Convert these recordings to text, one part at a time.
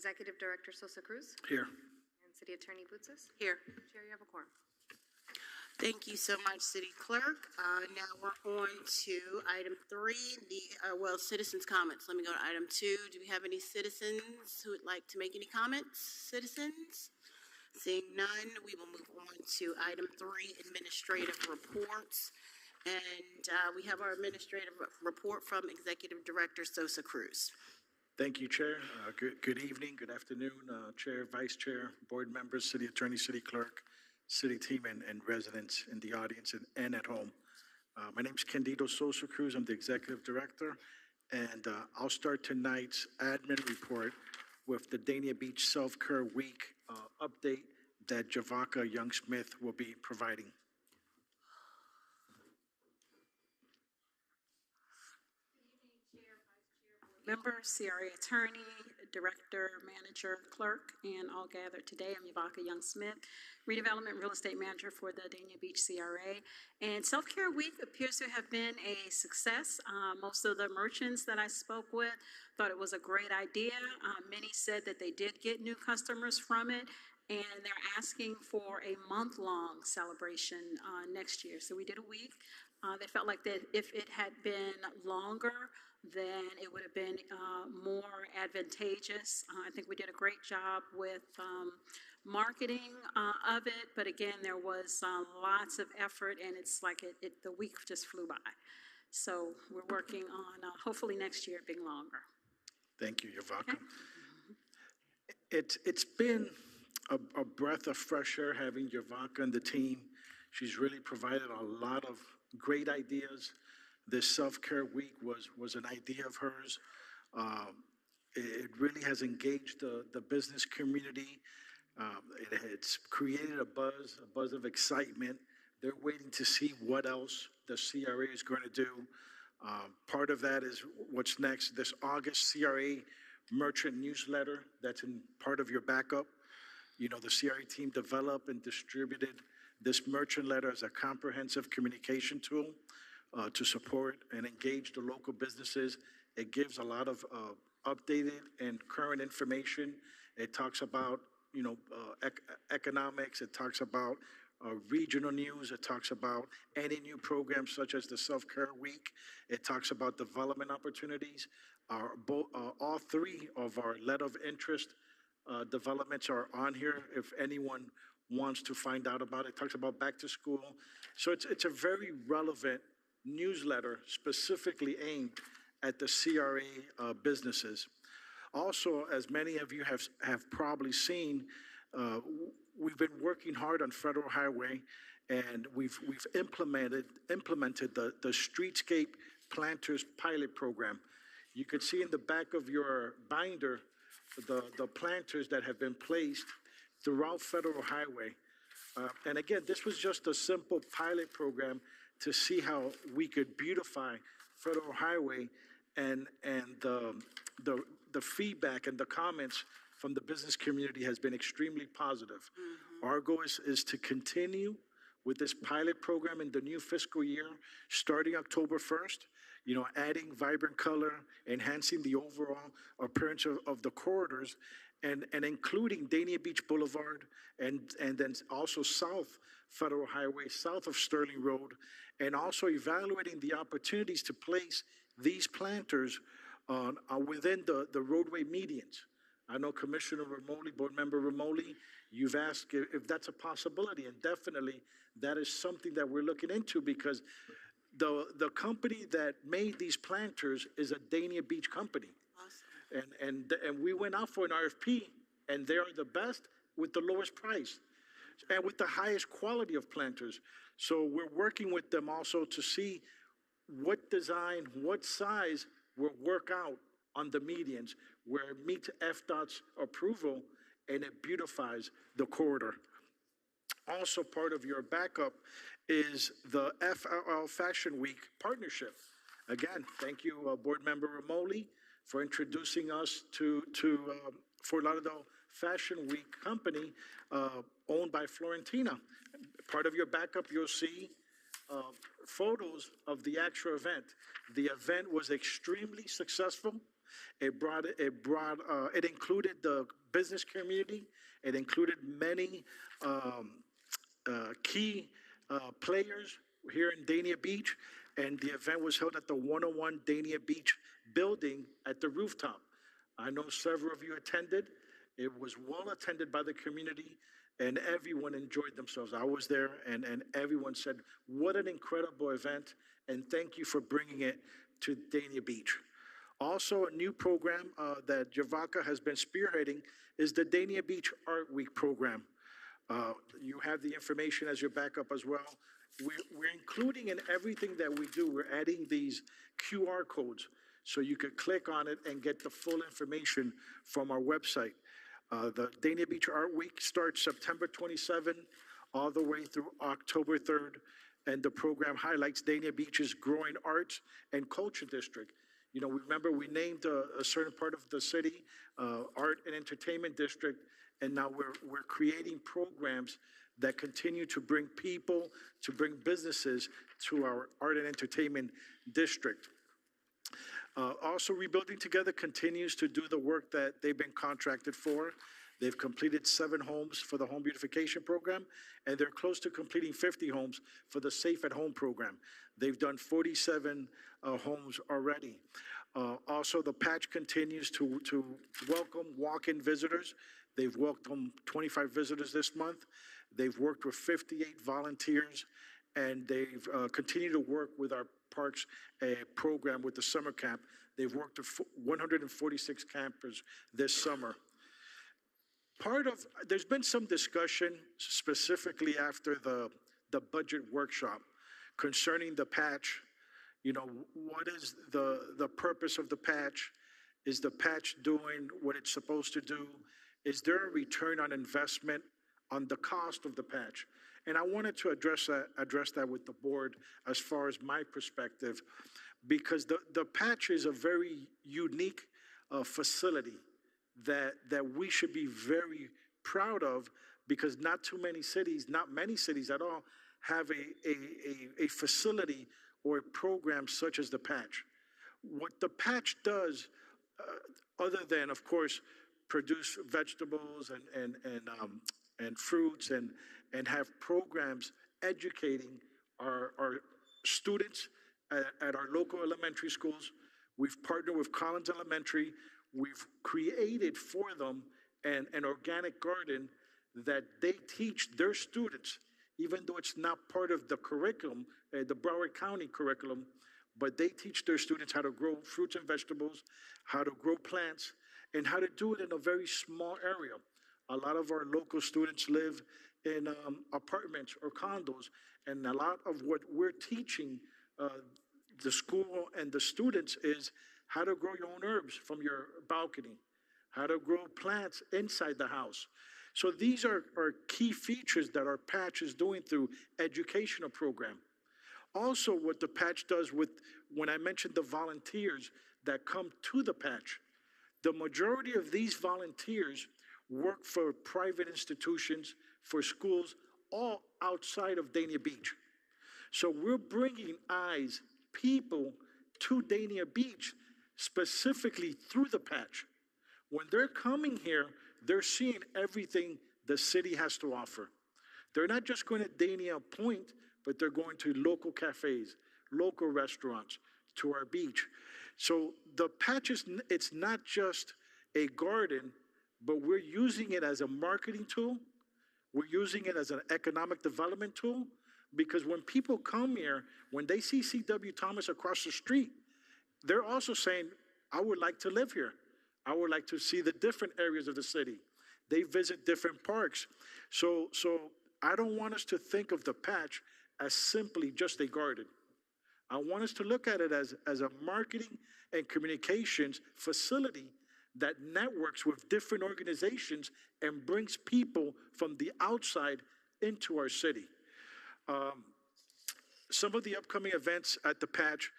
Executive Director Sosa Cruz. Here. And City Attorney Bootsas. Here. Chair, you have a quorum. Thank you so much, City Clerk. Now we're on to item 3, citizens' comments. Let me go to item 2. Do we have any citizens who would like to make any comments? Citizens? Seeing none, we will move on to item 3, administrative reports. And we have our administrative report from Executive Director Sosa Cruz. Thank you, Chair. Good evening, good afternoon, Chair, Vice Chair, board members, City Attorney, City Clerk, City team, and residents in the audience and at home. My name is Candido Sosa Cruz. I'm the Executive Director, and I'll start tonight's admin report with the Dania Beach Self-Care Week update that Javaka Young-Smith will be providing. Member, CRA Attorney, Director, Manager, Clerk, and all gathered today. I'm Yavaka Young-Smith, Redevelopment Real Estate Manager for the Dania Beach CRA. And Self-Care Week appears to have been a success. Most of the merchants that I spoke with thought it was a great idea. Many said that they did get new customers from it, and they're asking for a month-long celebration next year. So we did a week. They felt like that if it had been longer, then it would have been more advantageous. I think we did a great job with marketing of it, but again, there was lots of effort, and it's like the week just flew by. So we're working on hopefully next year being longer. Thank you, Yavaka. Okay. It's been a breath of fresh air having Yavaka and the team. She's really provided a lot of great ideas. This self-care week was an idea of hers. It really has engaged the business community. It's created a buzz of excitement. They're waiting to see what else the CRA is going to do. Part of that is what's next. This August CRA merchant newsletter, that's in part of your backup. You know, the CRA team developed and distributed this merchant letter as a comprehensive communication tool to support and engage the local businesses. It gives a lot of updated and current information. It talks about, you know, economics. It talks about regional news. It talks about any new programs such as the Self-Care Week. It talks about development opportunities. All 3 of our letter of interest developments are on here if anyone wants to find out about it. It talks about back to school. So it's a very relevant newsletter specifically aimed at the CRA businesses. Also, as many of you have probably seen, we've been working hard on Federal Highway, and we've implemented the Streetscape Planters pilot program. You could see in the back of your binder the planters that have been placed throughout Federal Highway. And again, this was just a simple pilot program to see how we could beautify Federal Highway, and the feedback and the comments from the business community has been extremely positive. Mm-hmm. Our goal is to continue with this pilot program in the new fiscal year, starting October 1st, you know, adding vibrant color, enhancing the overall appearance of the corridors, and including Dania Beach Boulevard, and then also South Federal Highway, south of Sterling Road, and also evaluating the opportunities to place these planters within the roadway medians. I know Commissioner Ramoli, Board Member Ramoli, you've asked if that's a possibility, and definitely that is something that we're looking into, because the company that made these planters is a Dania Beach company. Awesome. And we went out for an RFP, and they are the best with the lowest price and with the highest quality of planters. So we're working with them also to see what design, what size will work out on the medians where it meets FDOT's approval and it beautifies the corridor. Also part of your backup is the FLL Fashion Week partnership. Again, thank you, Board Member Ramoli, for introducing us to Fort Lauderdale Fashion Week company owned by Florentina. Part of your backup, you'll see photos of the actual event. The event was extremely successful. It included the business community. It included many key players here in Dania Beach, and the event was held at the 101 Dania Beach building at the rooftop. I know several of you attended. It was well attended by the community, and everyone enjoyed themselves. I was there, and everyone said, what an incredible event, and thank you for bringing it to Dania Beach. Also, a new program that Javaka has been spearheading is the Dania Beach Art Week program. You have the information as your backup as well. We're including in everything that we do, we're adding these QR codes so you could click on it and get the full information from our website. The Dania Beach Art Week starts September 27 all the way through October 3rd, and the program highlights Dania Beach's growing arts and culture district. You know, remember we named a certain part of the city art and entertainment district, and now we're creating programs that continue to bring people, to bring businesses to our art and entertainment district. Also, Rebuilding Together continues to do the work that they've been contracted for. They've completed 7 homes for the home beautification program, and they're close to completing 50 homes for the Safe at Home program. They've done 47 homes already. Also, the patch continues to welcome walk-in visitors. They've welcomed 25 visitors this month. They've worked with 58 volunteers, and they've continued to work with our Parks program with the summer camp. They've worked with 146 campers this summer. There's been some discussion specifically after the budget workshop concerning the patch. You know, what is the purpose of the patch? Is the patch doing what it's supposed to do? Is there a return on investment on the cost of the patch? And I wanted to address that with the board as far as my perspective, because the patch is a very unique facility that we should be very proud of, because not many cities at all, have a facility or a program such as the patch. What the patch does, other than, of course, produce vegetables and fruits and have programs educating our students at our local elementary schools. We've partnered with Collins Elementary. We've created for them an organic garden that they teach their students, even though it's not part of the curriculum, the Broward County curriculum, but they teach their students how to grow fruits and vegetables, how to grow plants, and how to do it in a very small area. A lot of our local students live in apartments or condos, and a lot of what we're teaching the school and the students is how to grow your own herbs from your balcony, how to grow plants inside the house. So these are key features that our patch is doing through educational program. Also, what the patch does when I mentioned the volunteers that come to the patch, the majority of these volunteers work for private institutions, for schools, all outside of Dania Beach. So we're bringing people to Dania Beach specifically through the patch. When they're coming here, they're seeing everything the city has to offer. They're not just going to Dania Point, but they're going to local cafes, local restaurants, to our beach. So the patch it's not just a garden, but we're using it as a marketing tool. We're using it as an economic development tool, because when people come here, when they see C.W. Thomas across the street, they're also saying, I would like to live here. I would like to see the different areas of the city. They visit different parks. So I don't want us to think of the patch as simply just a garden. I want us to look at it as a marketing and communications facility that networks with different organizations and brings people from the outside into our city. Some of the upcoming events at the patch,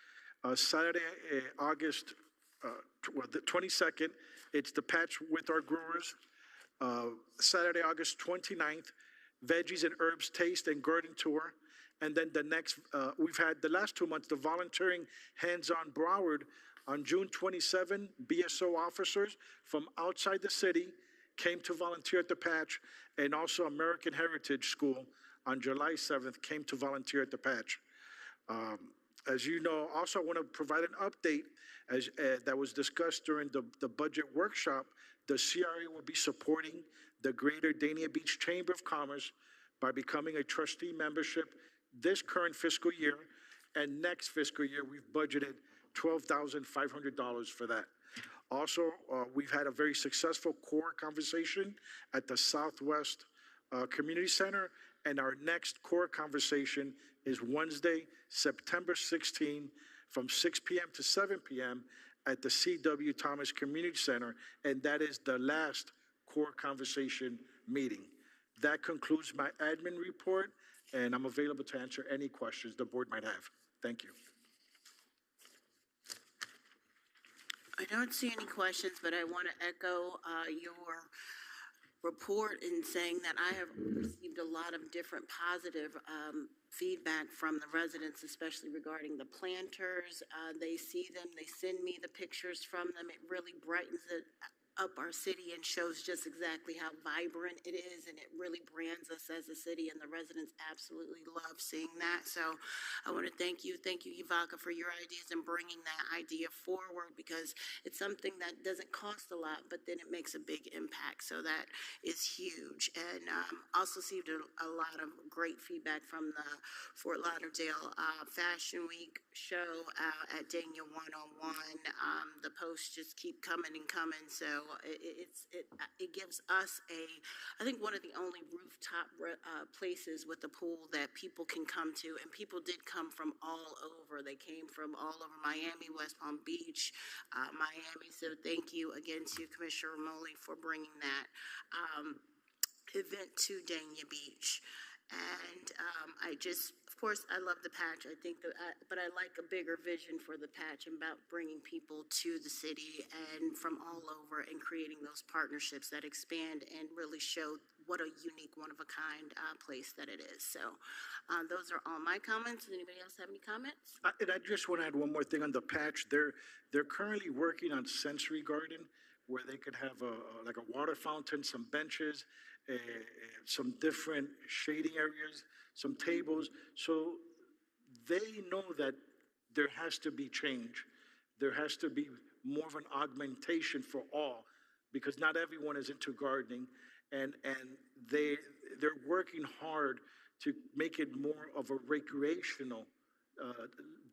Saturday, August the 22nd, it's the patch with our growers. Saturday, August 29th, Veggies and Herbs Taste and Garden Tour. And then the next, we've had the last 2 months, the volunteering hands-on Broward On June 27, BSO officers from outside the city came to volunteer at the patch, and also American Heritage School on July 7th came to volunteer at the patch. As you know, also I want to provide an update as that was discussed during the budget workshop. The CRA will be supporting the Greater Dania Beach Chamber of Commerce by becoming a trustee membership this current fiscal year, and next fiscal year we've budgeted $12,500 for that. Also, we've had a very successful core conversation at the Southwest Community Center, and our next core conversation is Wednesday, September 16, from 6 p.m. to 7 p.m. at the C.W. Thomas Community Center, and that is the last core conversation meeting. That concludes my admin report, and I'm available to answer any questions the board might have. Thank you. I don't see any questions, but I want to echo your report in saying that I have received a lot of different positive feedback from the residents, especially regarding the planters. They see them, they send me the pictures from them. It really brightens it up our city and shows just exactly how vibrant it is, and it really brands us as a city, and the residents absolutely love seeing that. So I want to thank you, Ivanka, for your ideas and bringing that idea forward, because it's something that doesn't cost a lot, but then it makes a big impact. So that is huge. And also received a lot of great feedback from the Fort Lauderdale Fashion Week show at Dania 101. The posts just keep coming and coming. So it gives us I think one of the only rooftop places with a pool that people can come to, and people did come from all over. They came from all over Miami, West Palm Beach, Miami. So thank you again to Commissioner Ramoli for bringing that event to Dania Beach. And of course, I love the patch. I think but I like a bigger vision for the patch about bringing people to the city and from all over, and creating those partnerships that expand and really show what a unique, one-of-a-kind place that it is. So those are all my comments. Does anybody else have any comments? And I just want to add one more thing on the patch. They're currently working on Sensory Garden, where they could have like a water fountain, some benches, some different shading areas, some tables. So they know that there has to be change. There has to be more of an augmentation for all, because not everyone is into gardening, and they're working hard to make it more of a recreational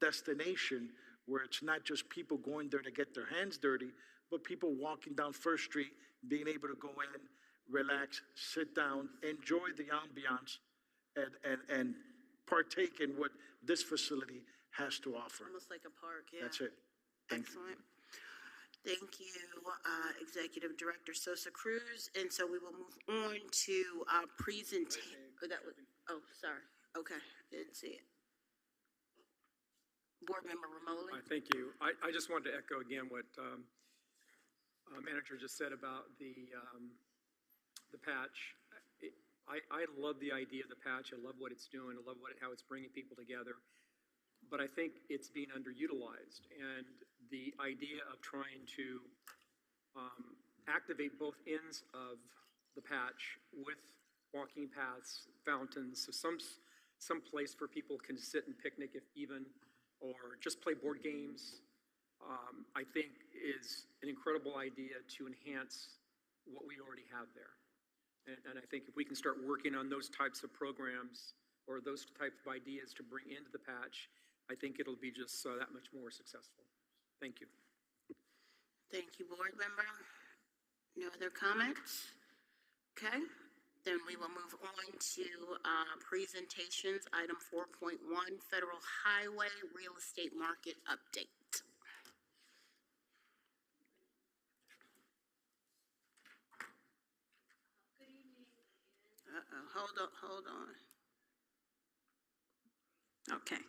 destination, where it's not just people going there to get their hands dirty, but people walking down First Street, being able to go in, relax, sit down, enjoy the ambiance, and partake in what this facility has to offer. Almost like a park, yeah. That's it. Thank Excellent. Thank you, Executive Director Sosa Cruz. And so we will move on to presentation. Sorry. Okay, didn't see it. Board Member Ramoli. Thank you. I just wanted to echo again what Manager just said about the patch. I love the idea of the patch. I love what it's doing. I love how it's bringing people together. But I think it's being underutilized. And the idea of trying to activate both ends of the patch with walking paths, fountains, so some place where people can sit and picnic, if even, or just play board games, I think is an incredible idea to enhance what we already have there. And I think if we can start working on those types of programs or those types of ideas to bring into the patch, I think it'll be just that much more successful. Thank you. Thank you, Board Member. No other comments? Okay, then we will move on to presentations. Item 4.1, Federal Highway Real Estate Market Update. Hold on. Okay.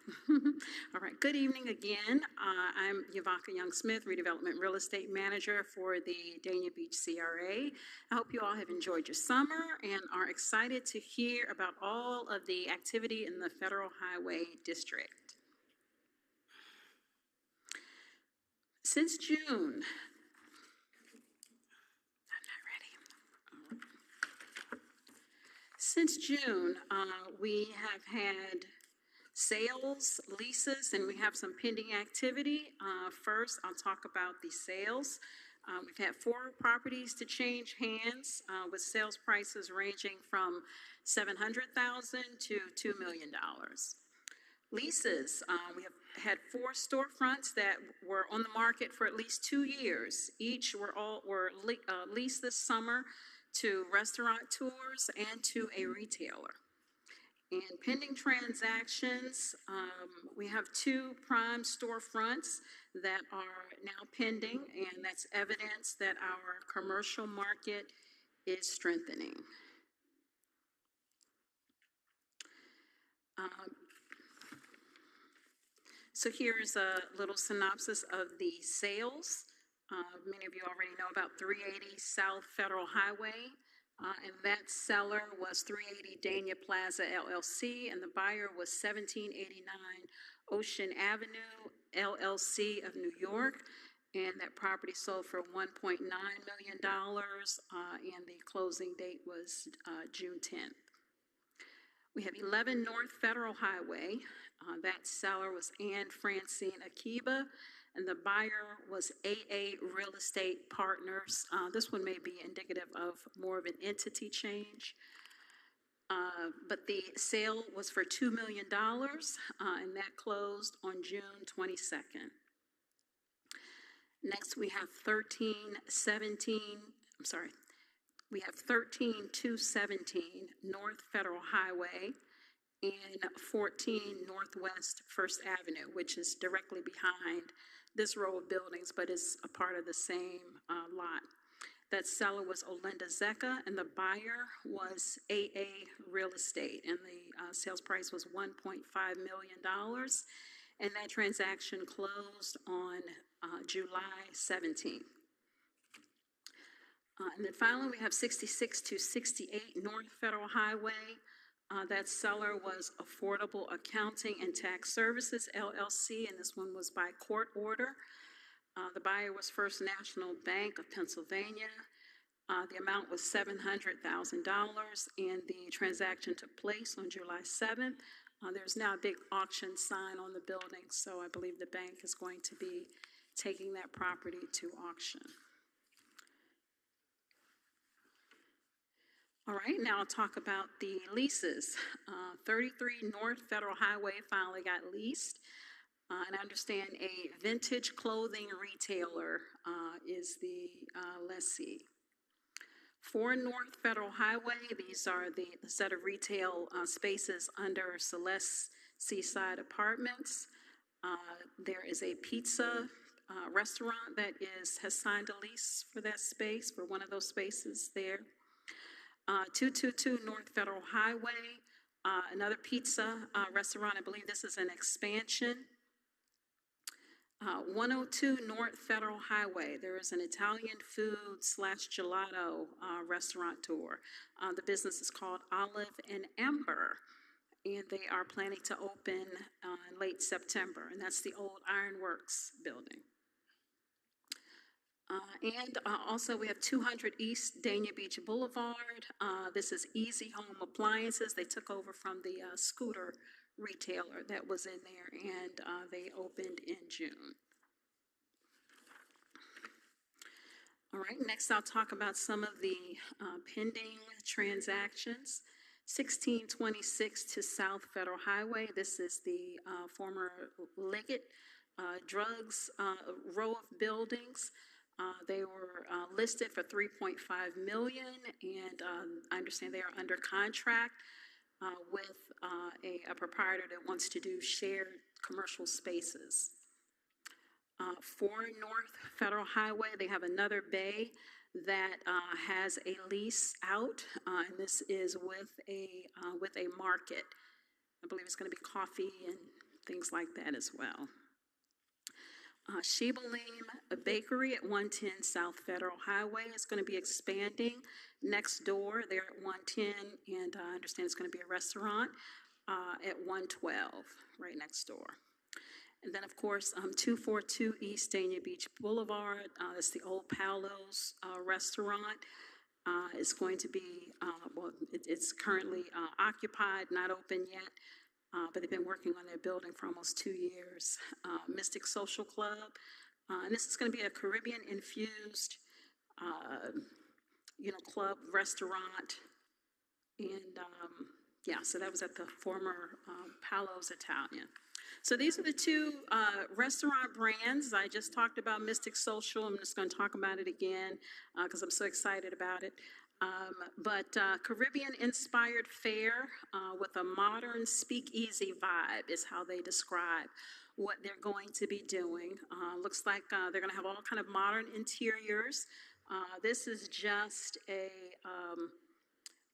All right. Good evening again. I'm Ivanka Young-Smith, Redevelopment Real Estate Manager for the Dania Beach CRA. I hope you all have enjoyed your summer and are excited to hear about all of the activity in the Federal Highway District. Since June, we have had sales, leases, and we have some pending activity. First, I'll talk about the sales. We've had 4 properties to change hands with sales prices ranging from $700,000 to $2 million. Leases, we have had 4 storefronts that were on the market for at least 2 years. Each were leased this summer to restaurateurs and to a retailer. And pending transactions, we have 2 prime storefronts that are now pending, and that's evidence that our commercial market is strengthening. So here's a little synopsis of the sales. Many of you already know about 380 South Federal Highway, and that seller was 380 Dania Plaza LLC, and the buyer was 1789 Ocean Avenue LLC of New York, and that property sold for $1.9 million, and the closing date was June 10th. We have 11 North Federal Highway. That seller was Anne Francine Akiba, and the buyer was AA Real Estate Partners. This one may be indicative of more of an entity change. But the sale was for $2 million, and that closed on June 22nd. Next, we have 13217 North Federal Highway and 14 Northwest First Avenue, which is directly behind this row of buildings, but is a part of the same lot. That seller was Olinda Zecca, and the buyer was AA Real Estate, and the sales price was $1.5 million, and that transaction closed on July 17th. And then finally, we have 66-68 North Federal Highway. That seller was Affordable Accounting and Tax Services, LLC, and this one was by court order. The buyer was First National Bank of Pennsylvania. The amount was $700,000, and the transaction took place on July 7th. There's now a big auction sign on the building, so I believe the bank is going to be taking that property to auction. All right, now I'll talk about the leases. 33 North Federal Highway finally got leased. And I understand a vintage clothing retailer is the lessee. 4 North Federal Highway, these are the set of retail spaces under Celeste Seaside Apartments. There is a pizza restaurant that has signed a lease for that space, for one of those spaces there. 222 North Federal Highway, another pizza restaurant. I believe this is an expansion. 102 North Federal Highway, there is an Italian food / gelato restaurateur. The business is called Olive and Amber, and they are planning to open in late September, and that's the old Ironworks building. And also we have 200 East Dania Beach Boulevard. This is Easy Home Appliances. They took over from the scooter retailer that was in there, and they opened in June. All right, next I'll talk about some of the pending transactions. 1626 to South Federal Highway. This is the former Liggett Drugs row of buildings. They were listed for $3.5 million, and I understand they are under contract with a proprietor that wants to do shared commercial spaces. 4 North Federal Highway, they have another bay that has a lease out, and this is with a market. I believe it's going to be coffee and things like that as well. Shebeleem Bakery at 110 South Federal Highway is going to be expanding next door there at 110, and I understand it's going to be a restaurant at 112 right next door. And then, of course, 242 East Dania Beach Boulevard, that's the Old Paolo's restaurant. It's going to be, it's currently occupied, not open yet, but they've been working on their building for almost 2 years. Mystic Social Club, and this is going to be a Caribbean-infused, club, restaurant, and yeah, so that was at the former Paolo's Italian. So these are the two restaurant brands. I just talked about Mystic Social. I'm just going to talk about it again because I'm so excited about it. But Caribbean-inspired fare with a modern speakeasy vibe is how they describe what they're going to be doing. Looks like they're going to have all kind of modern interiors. This is just a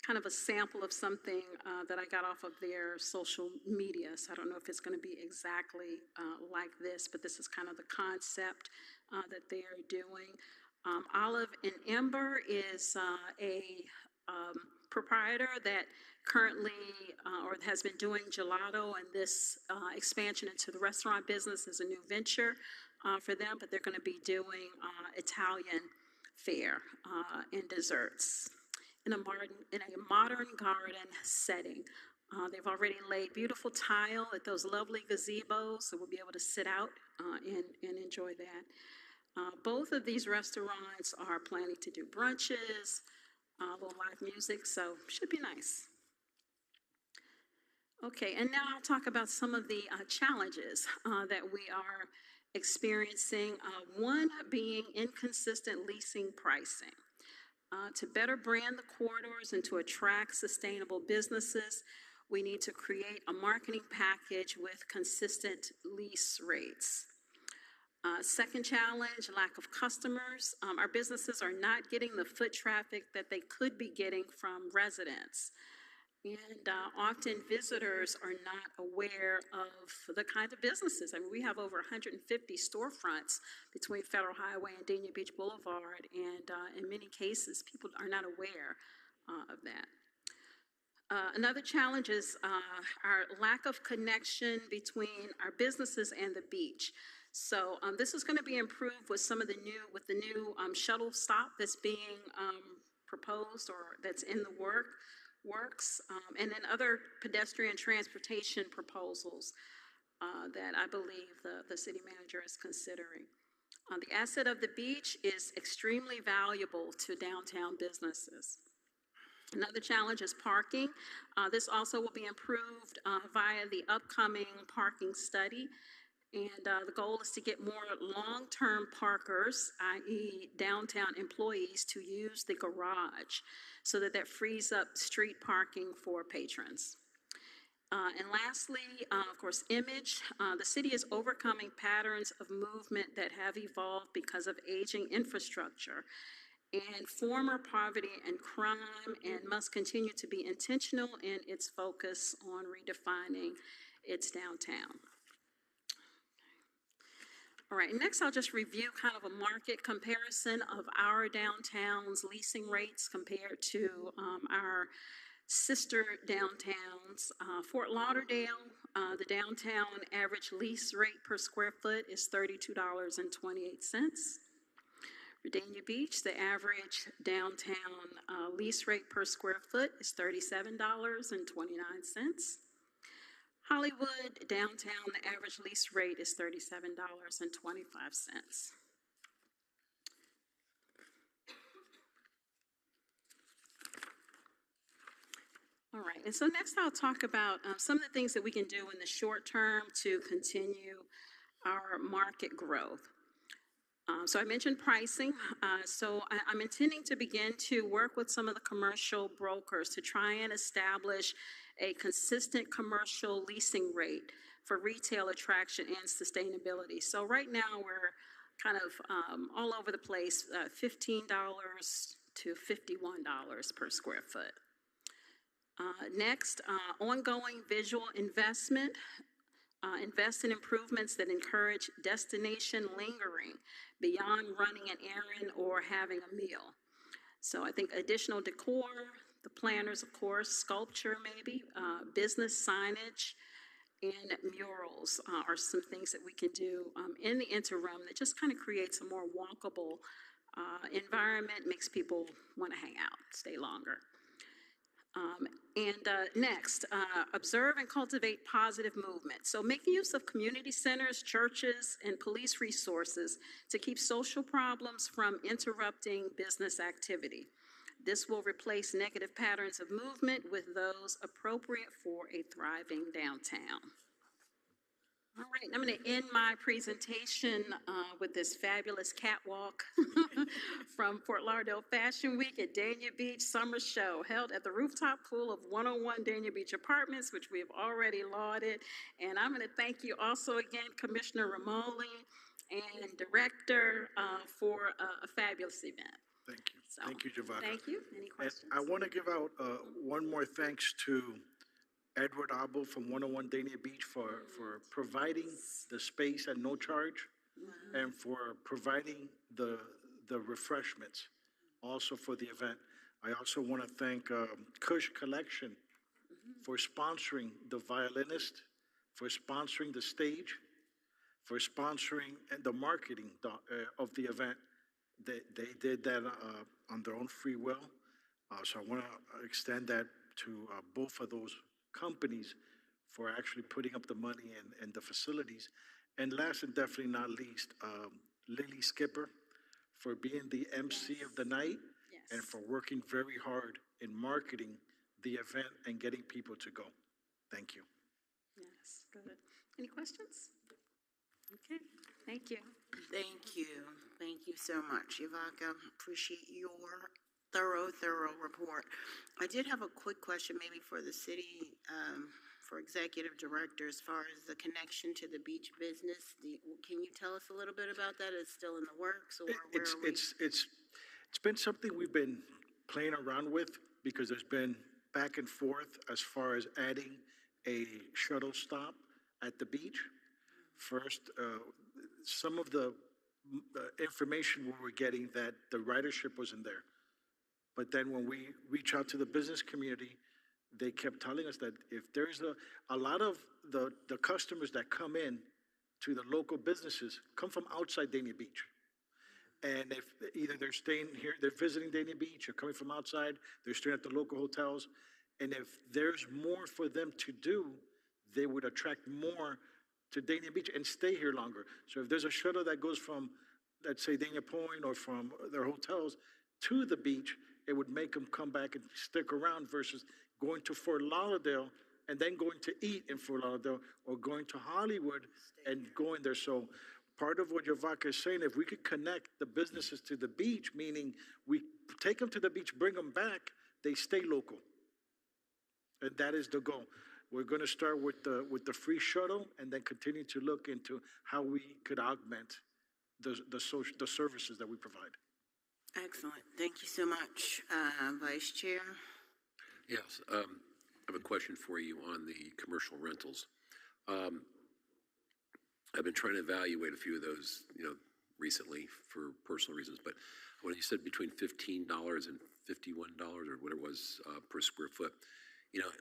kind of a sample of something that I got off of their social media. So I don't know if it's going to be exactly like this, but this is kind of the concept that they are doing. Olive and Ember is a proprietor that currently or has been doing gelato, and this expansion into the restaurant business is a new venture for them, but they're going to be doing Italian fare and desserts in a modern garden setting. They've already laid beautiful tile at those lovely gazebos, so we'll be able to sit out and enjoy that. Both of these restaurants are planning to do brunches, a little live music, so should be nice. Okay, and now I'll talk about some of the challenges that we are experiencing. One being inconsistent leasing pricing. To better brand the corridors and to attract sustainable businesses, we need to create a marketing package with consistent lease rates. Second challenge, lack of customers. Our businesses are not getting the foot traffic that they could be getting from residents. And often visitors are not aware of the kind of businesses. I mean, we have over 150 storefronts between Federal Highway and Dania Beach Boulevard, and in many cases, people are not aware of that. Another challenge is our lack of connection between our businesses and the beach. So this is going to be improved with some of the new shuttle stop that's being proposed or that's in the works, and then other pedestrian transportation proposals that I believe the city manager is considering. The asset of the beach is extremely valuable to downtown businesses. Another challenge is parking. This also will be improved via the upcoming parking study. And the goal is to get more long-term parkers, i.e. downtown employees, to use the garage so that frees up street parking for patrons. And lastly, of course, image. The city is overcoming patterns of movement that have evolved because of aging infrastructure and former poverty and crime, and must continue to be intentional in its focus on redefining its downtown. All right, next I'll just review kind of a market comparison of our downtown's leasing rates compared to our sister downtowns. Fort Lauderdale, the downtown average lease rate per square foot is $32.28. Dania Beach, the average downtown lease rate per square foot is $37.29. Hollywood, downtown, the average lease rate is $37.25. All right, and so next I'll talk about some of the things that we can do in the short term to continue our market growth. So I mentioned pricing. I'm intending to begin to work with some of the commercial brokers to try and establish a consistent commercial leasing rate for retail attraction and sustainability. So right now we're kind of all over the place, $15 to $51 per square foot. Next, ongoing visual investment. Invest in improvements that encourage destination lingering beyond running an errand or having a meal. So I think additional decor, the planners, of course, sculpture maybe, business signage, and murals are some things that we can do in the interim that just kind of creates a more walkable environment, makes people want to hang out, stay longer. Next, observe and cultivate positive movement. So making use of community centers, churches, and police resources to keep social problems from interrupting business activity. This will replace negative patterns of movement with those appropriate for a thriving downtown. All right, I'm going to end my presentation with this fabulous catwalk from Fort Lauderdale Fashion Week at Dania Beach Summer Show, held at the rooftop pool of 101 Dania Beach Apartments, which we have already lauded. And I'm going to thank you also again, Commissioner Ramoli and Director, for a fabulous event. Thank you. So, Thank you, Javaka. Thank you. Any And questions? I want to give out one more thanks to Edward Abel from 101 Dania Beach for providing the space at no charge and for providing the refreshments also for the event. I also want to thank Kush Collection for sponsoring the violinist, for sponsoring the stage, for sponsoring and the marketing of the event. They did that on their own free will. So I want to extend that to both of those companies for actually putting up the money and the facilities. And last and definitely not least, Lily Skipper for being the MC of the night and for working very hard in marketing the event and getting people to go. Thank you. Yes, good. Any questions? Okay, thank you. Thank you. Thank you so much, Yvaka. Appreciate your thorough report. I did have a quick question maybe for the city, for executive director, as far as the connection to the beach business. Can you tell us a little bit about that? Is it still in the works, or where are we? It's been something we've been playing around with because there's been back and forth as far as adding a shuttle stop at the beach. First, some of the information we were getting that the ridership wasn't there. But then when we reach out to the business community, they kept telling us that if there's a lot of the customers that come in to the local businesses come from outside Dania Beach. And if either they're staying here, they're visiting Dania Beach, or coming from outside, they're staying at the local hotels. And if there's more for them to do, they would attract more to Dania Beach and stay here longer. So if there's a shuttle that goes from, let's say, Dania Point or from their hotels to the beach, it would make them come back and stick around versus going to Fort Lauderdale and then going to eat in Fort Lauderdale or going to Hollywood and going there. So part of what Yvaka is saying, if we could connect the businesses to the beach, meaning we take them to the beach, bring them back, they stay local. And that is the goal. We're going to start with the free shuttle and then continue to look into how we could augment the services that we provide. Excellent. Thank you so much, Vice Chair. Yes, I have a question for you on the commercial rentals. I've been trying to evaluate a few of those, recently for personal reasons, but when you said between $15 and $51 or whatever it was per square foot,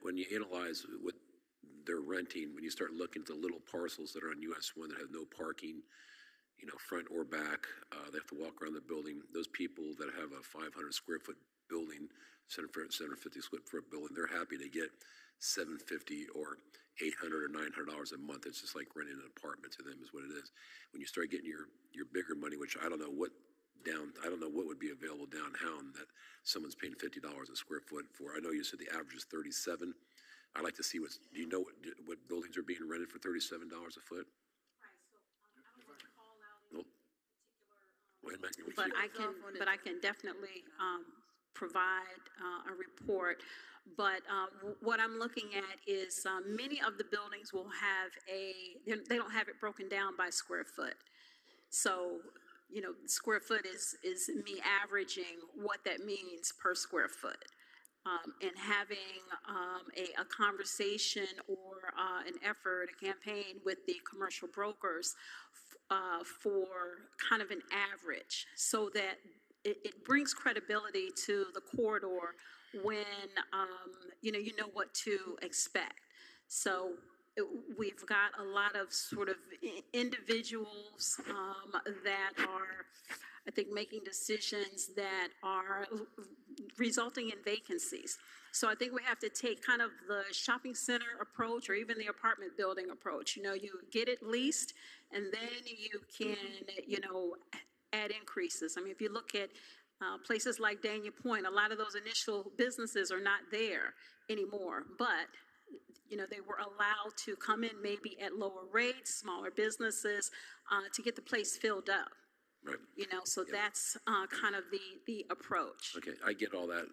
when you analyze what they're renting, when you start looking at the little parcels that are on US 1 that have no parking, front or back, they have to walk around the building. Those people that have a 500 square foot building, 750 square foot building, they're happy to get $750 or $800 or $900 a month. It's just like renting an apartment to them is what it is. When you start getting your bigger money, which I don't know what would be available downtown that someone's paying $50 a square foot for. I know you said the average is $37. I'd like to see do you know what buildings are being rented for $37 a foot? But I can definitely provide a report. But what I'm looking at is many of the buildings will have they don't have it broken down by square foot. So, square foot is me averaging what that means per square foot. And having a conversation or an effort, a campaign with the commercial brokers for kind of an average so that it brings credibility to the corridor when, you know what to expect. So we've got a lot of sort of individuals that are, I think, making decisions that are resulting in vacancies. So I think we have to take kind of the shopping center approach or even the apartment building approach. You know, you get it leased and then you can, you know, add increases. I mean, if you look at places like Dania Point, a lot of those initial businesses are not there anymore, but you know, they were allowed to come in maybe at lower rates, smaller businesses, to get the place filled up. Right. You know, so that's kind of the approach. Okay, I get all that.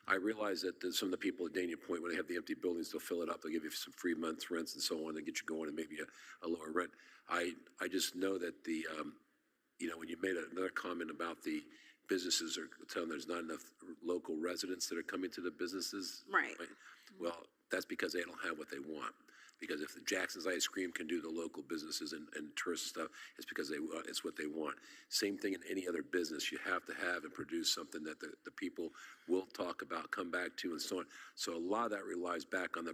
I realize that some of the people at Dania Point, when they have the empty buildings, they'll fill it up. They'll give you some free month's rents and so on to get you going and maybe a lower rent. I just know that you know, when you made another comment about the businesses are telling there's not enough local residents that are coming to the businesses. Right. Well, that's because they don't have what they want. Because if the Jackson's Ice Cream can do the local businesses and tourist stuff, it's because it's what they want. Same thing in any other business. You have to have and produce something that the people will talk about, come back to, and so on. So a lot of that relies back on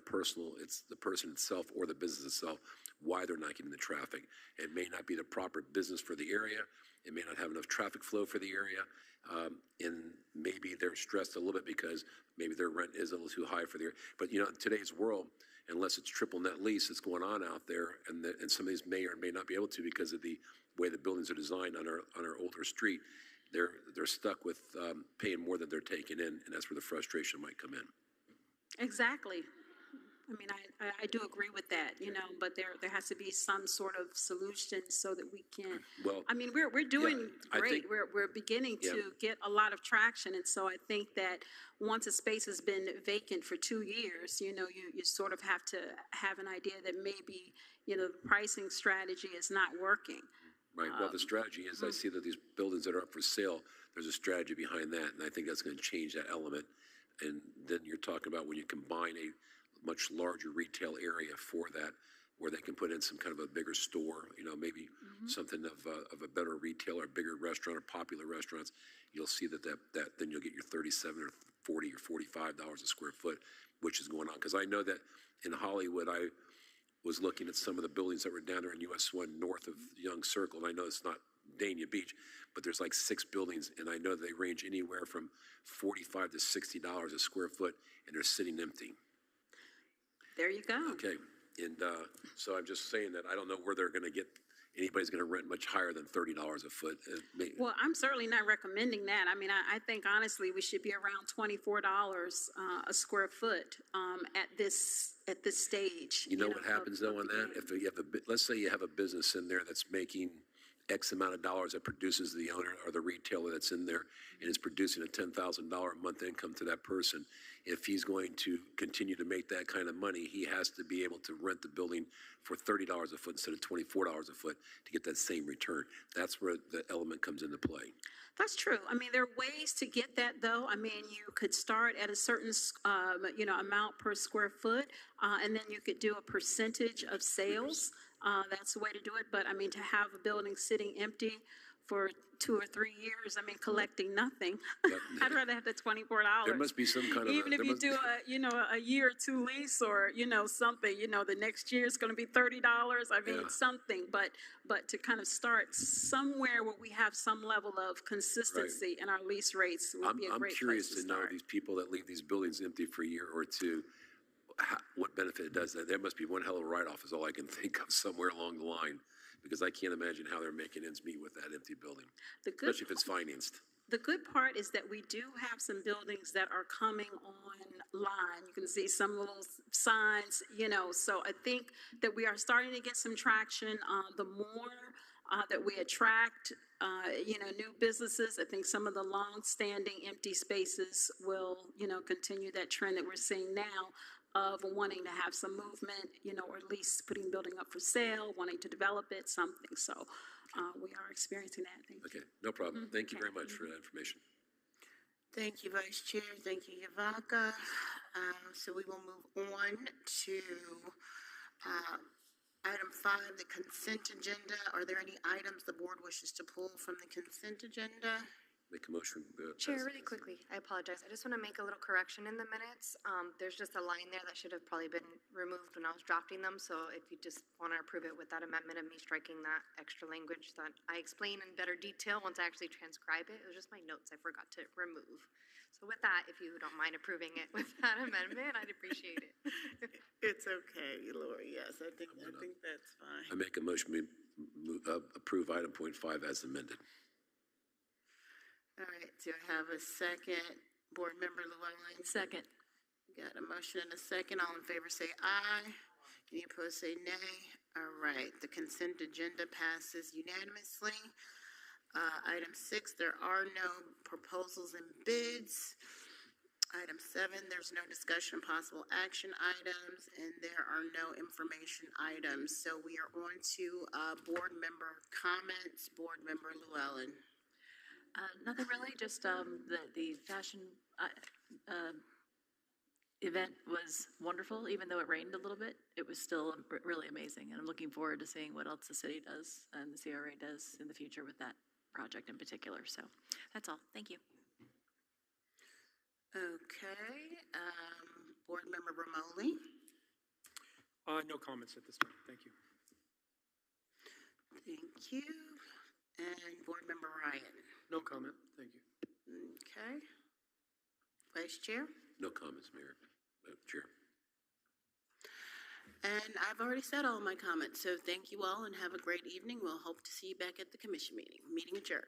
it's the person itself or the business itself, why they're not getting the traffic. It may not be the proper business for the area. It may not have enough traffic flow for the area. And maybe they're stressed a little bit because maybe their rent is a little too high for the area. But, you know, in today's world, unless it's triple net lease that's going on out there, and some of these may or may not be able to because of the way the buildings are designed on our older street, they're stuck with paying more than they're taking in, and that's where the frustration might come in. Exactly. I mean, I do agree with that, you know, but there has to be some sort of solution so that we can. Well, I mean, we're doing great. We're beginning Yeah. to get a lot of traction, and so I think that once a space has been vacant for 2 years, you know, you sort of have to have an idea that maybe, you know, the pricing strategy is not working. Right. Well, the strategy is I see that these buildings that are up for sale, there's a strategy behind that, and I think that's going to change that element. And then you're talking about when you combine a much larger retail area for that, where they can put in some kind of a bigger store, you know, maybe something of a better retail or bigger restaurant or popular restaurants. You'll see that then you'll get your $37 or $40 or $45 a square foot, which is going on. Because I know that in Hollywood, I was looking at some of the buildings that were down there in US 1 north of Young Circle, and I know it's not Dania Beach, but there's like 6 buildings, and I know they range anywhere from $45 to $60 a square foot, and they're sitting empty. There you go. Okay, and so I'm just saying that I don't know where they're going to get, anybody's going to rent much higher than $30 a foot. Well, I'm certainly not recommending that. I mean, I think honestly we should be around $24 a square foot at this stage. You know what happens though on that? If you have let's say you have a business in there that's making X amount of dollars that produces the owner or the retailer that's in there, and is producing a $10,000 a month income to that person. If he's going to continue to make that kind of money, he has to be able to rent the building for $30 a foot instead of $24 a foot to get that same return. That's where the element comes into play. That's true. I mean, there are ways to get that, though. I mean, you could start at a certain, you know, amount per square foot, and then you could do a percentage of sales. That's the way to do it. But I mean, to have a building sitting empty for 2 or 3 years, I mean, collecting nothing. I'd rather have the $24. There must be some kind of even if you do a year or 2 lease, or you know something, you know, the next year is going to be $30. I mean, something. But to kind of start somewhere where we have some level of consistency in our lease rates would be a great place to start. I'm curious to know these people that leave these buildings empty for a year or two. What benefit it does that? There must be one hell of a write-off is all I can think of somewhere along the line, because I can't imagine how they're making ends meet with that empty building, especially if it's financed. The good part is that we do have some buildings that are coming online. You can see some little signs, you know, so I think that we are starting to get some traction. The more that we attract, you know, new businesses, I think some of the long-standing empty spaces will, you know, continue that trend that we're seeing now of wanting to have some movement, you know, or at least putting building up for sale, wanting to develop it, something. So we are experiencing that. Thank you. Okay, no problem. Thank you very much for that information. Thank you, Vice Chair. Thank you, Yavaka. So we will move on to item 5, the consent agenda. Are there any items the board wishes to pull from the consent agenda? Make a motion. Chair, really quickly, I apologize. I just want to make a little correction in the minutes. There's just a line there that should have probably been removed when I was drafting them. So if you just want to approve it with that amendment of me striking that extra language that I explain in better detail once I actually transcribe it. It was just my notes I forgot to remove. So with that, if you don't mind approving it with that amendment, I'd appreciate it. It's okay, Lori, yes, I think that's fine. I make a motion, we approve item .5 as amended. All right, do I have a second? Board Member Llewellyn? Second. Got a motion and a second. All in favor say aye. Any opposed say nay. All right, the consent agenda passes unanimously. Item 6, there are no proposals and bids. Item 7, there's no discussion of possible action items, and there are no information items. So we are on to board member comments. Board Member Llewellyn. Nothing really, just the fashion event was wonderful, even though it rained a little bit. It was still really amazing, and I'm looking forward to seeing what else the city does and the CRA does in the future with that project in particular. So that's all. Thank you. Okay, Board Member Romoli. No comments at this time. Thank you. Thank you. And Board Member Ryan. No comment. Thank you. Okay. Vice Chair. No comments, Mayor, Chair. And I've already said all my comments, so thank you all and have a great evening. We'll hope to see you back at the commission meeting. Meeting adjourned.